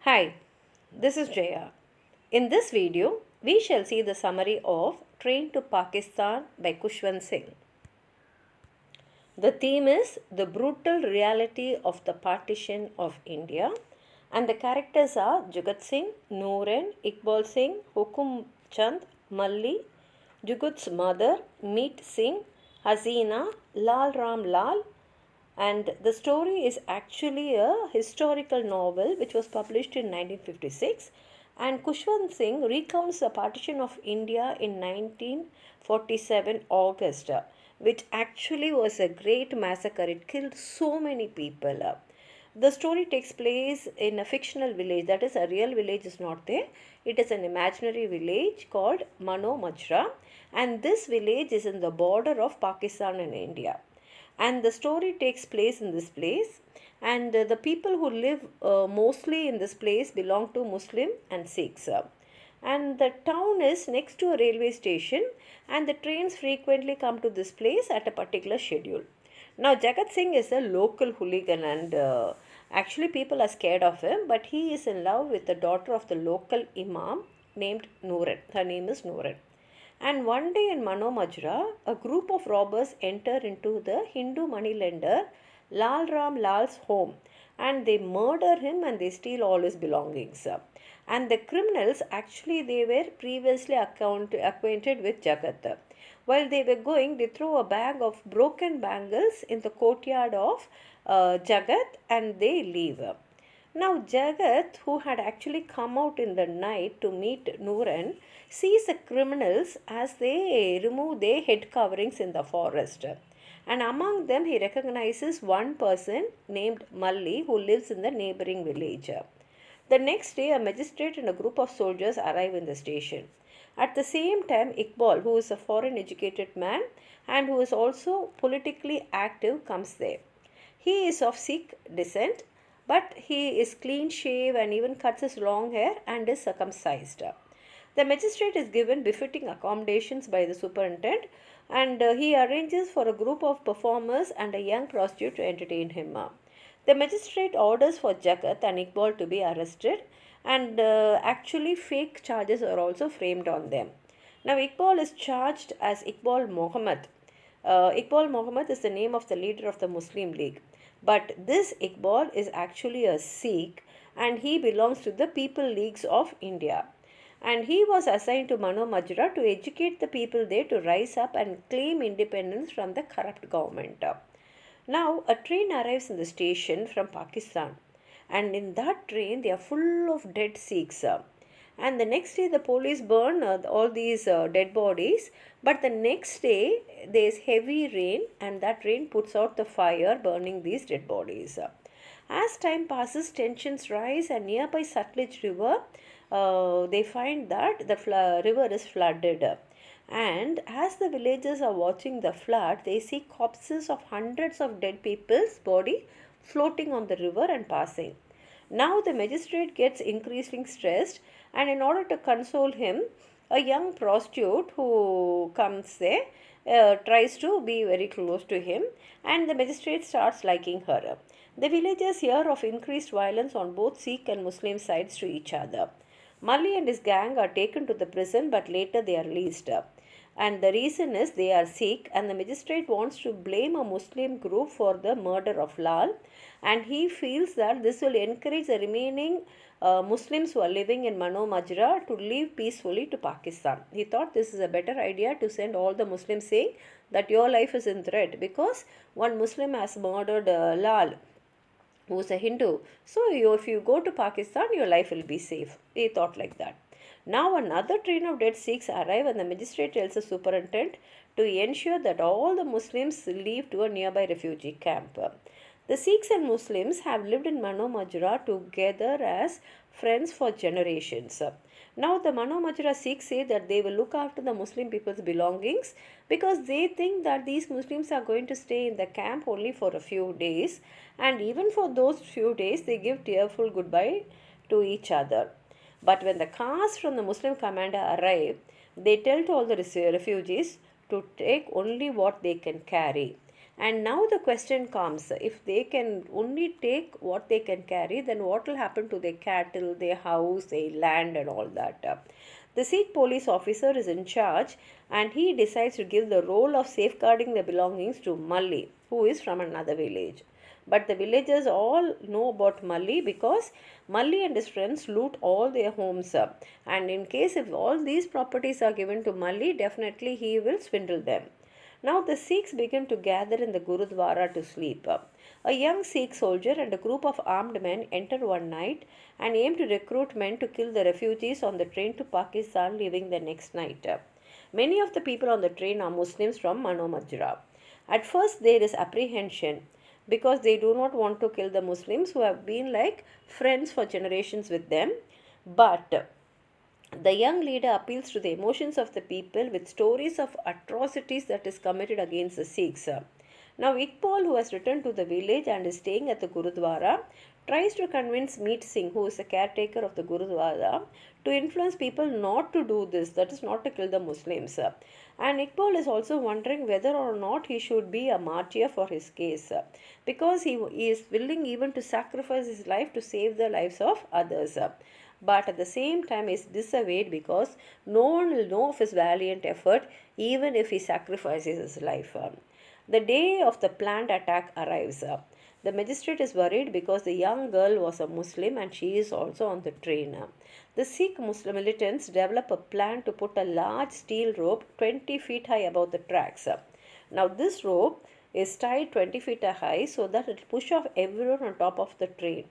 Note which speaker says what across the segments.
Speaker 1: Hi, this is Jaya. In this video, we shall see the summary of Train to Pakistan by Bykhushwant Singh. The theme is the brutal reality of the partition of India, and the characters are Jugat Singh, Nooran, Iqbal Singh, Hukum Chand, Malli, Jugut's mother, Meet Singh, Hasina, Lal Ram Lal, and the story is actually a historical novel which was published in 1956, and Kushwant Singh recounts the partition of India in 1947 August, which actually was a great massacre. It killed so many people. The story takes place in a fictional village, that is, a real village is not there. It is an imaginary village called Mano Majra, and this village is in the border of Pakistan and India, and the story takes place in this place, and the people who live mostly in this place belong to Muslim and Sikhs, and the town is next to a railway station, and the trains frequently come to this place at a particular schedule. Now Jagat Singh is a local hooligan, and actually people are scared of him, but he is in love with the daughter of the local imam named Nooran. Her name is Nooran. And one day in Mano Majra, a group of robbers enter into the Hindu moneylender Lal Ram Lal's home, and they murder him and they steal all his belongings. And the criminals actually, they were previously acquainted with Jagat. While they were going, they throw a bag of broken bangles in the courtyard of Jagat, and they leave. Now Jagat, who had actually come out in the night to meet Nooran, sees the criminals as they remove their head coverings in the forest. And among them, he recognizes one person named Malli who lives in the neighboring village. The next day, a magistrate and a group of soldiers arrive in the station. At the same time, Iqbal, who is a foreign educated man and who is also politically active, comes there. He is of Sikh descent, but he is clean shave and even cuts his long hair and is circumcised. The magistrate is given befitting accommodations by the superintendent, and he arranges for a group of performers and a young prostitute to entertain him. The magistrate orders for Jagat and Iqbal to be arrested, and actually fake charges are also framed on them. Now Iqbal is charged as Iqbal Mohammed. Iqbal Mohammed is the name of the leader of the Muslim League, but this Iqbal is actually a Sikh, and he belongs to the People Leagues of India. And he was assigned to Mano Majra to educate the people there to rise up and claim independence from the corrupt government. Now, a train arrives in the station from Pakistan, and in that train, they are full of dead Sikhs. And the next day, the police burn all these dead bodies, but the next day, there is heavy rain, and that rain puts out the fire, burning these dead bodies. As time passes, tensions rise, and nearby Sutlej River, they find that the river is flooded. And as the villagers are watching the flood, they see corpses of hundreds of dead people's body floating on the river and passing. Now the magistrate gets increasingly stressed, and in order to console him, a young prostitute who comes there tries to be very close to him, and the magistrate starts liking her. The villagers hear of increased violence on both Sikh and Muslim sides to each other. Mali and his gang are taken to the prison, but later they are released. And the reason is they are Sikh, and the magistrate wants to blame a Muslim group for the murder of Lal, and he feels that this will encourage the remaining Muslims who are living in Mano Majra to leave peacefully to Pakistan. He thought this is a better idea to send all the Muslims saying that your life is in threat because one Muslim has murdered Lal, who is a Hindu. So if you go to Pakistan, your life will be safe. He thought like that. Now another train of dead Sikhs arrive, and the magistrate tells the superintendent to ensure that all the Muslims leave to a nearby refugee camp. The Sikhs and Muslims have lived in Mano Majra together as friends for generations. Now the Mano Majra Sikhs say that they will look after the Muslim people's belongings because they think that these Muslims are going to stay in the camp only for a few days, and even for those few days they give tearful goodbye to each other. But when the cars from the Muslim commander arrive, they tell to all the refugees to take only what they can carry. And now the question comes, if they can only take what they can carry, then what will happen to their cattle, their house, their land, and all that? The Sikh police officer is in charge and he decides to give the role of safeguarding the belongings to Malli, who is from another village. But the villagers all know about Malli because Malli and his friends loot all their homes up. And in case if all these properties are given to Malli, definitely he will swindle them. Now the Sikhs begin to gather in the Gurudwara to sleep. A young Sikh soldier and a group of armed men enter one night and aim to recruit men to kill the refugees on the train to Pakistan, leaving the next night. Many of the people on the train are Muslims from Manomajra. At first there is apprehension because they do not want to kill the Muslims who have been like friends for generations with them. But the young leader appeals to the emotions of the people with stories of atrocities that is committed against the Sikhs. Now Iqbal, who has returned to the village and is staying at the Gurudwara, tries to convince Meet Singh, who is the caretaker of the Gurudwara, to influence people not to do this, that is not to kill the Muslims. And Iqbal is also wondering whether or not he should be a martyr for his case, because he is willing even to sacrifice his life to save the lives of others. But at the same time is disavowed because no one will know of his valiant effort even if he sacrifices his life. The day of the planned attack arrives. The magistrate is worried because the young girl was a Muslim and she is also on the train. The Sikh Muslim militants develop a plan to put a large steel rope 20 feet high above the tracks. Now this rope is tied 20 feet high so that it will push off everyone on top of the train.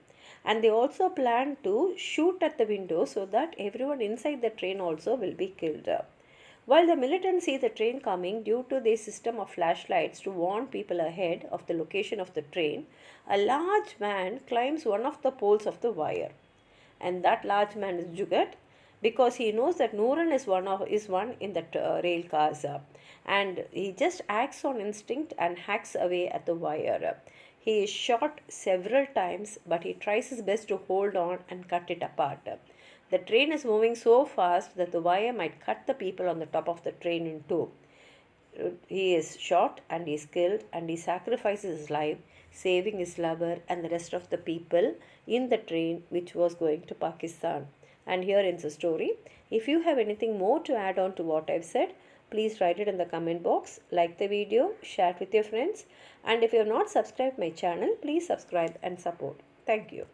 Speaker 1: And they also plan to shoot at the window so that everyone inside the train also will be killed. While the militants see the train coming due to their system of flashlights to warn people ahead of the location of the train, a large man climbs one of the poles of the wire. And that large man is Jugat because he knows that Nooran is one in the rail cars. And he just acts on instinct and hacks away at the wire. He is shot several times, but he tries his best to hold on and cut it apart. The train is moving so fast that the wire might cut the people on the top of the train in two. He is shot and he is killed and he sacrifices his life, saving his lover and the rest of the people in the train which was going to Pakistan. And here ends the story. If you have anything more to add on to what I've said, please write it in the comment box, like the video, share it with your friends, and if you have not subscribed my channel, please subscribe and support. Thank you.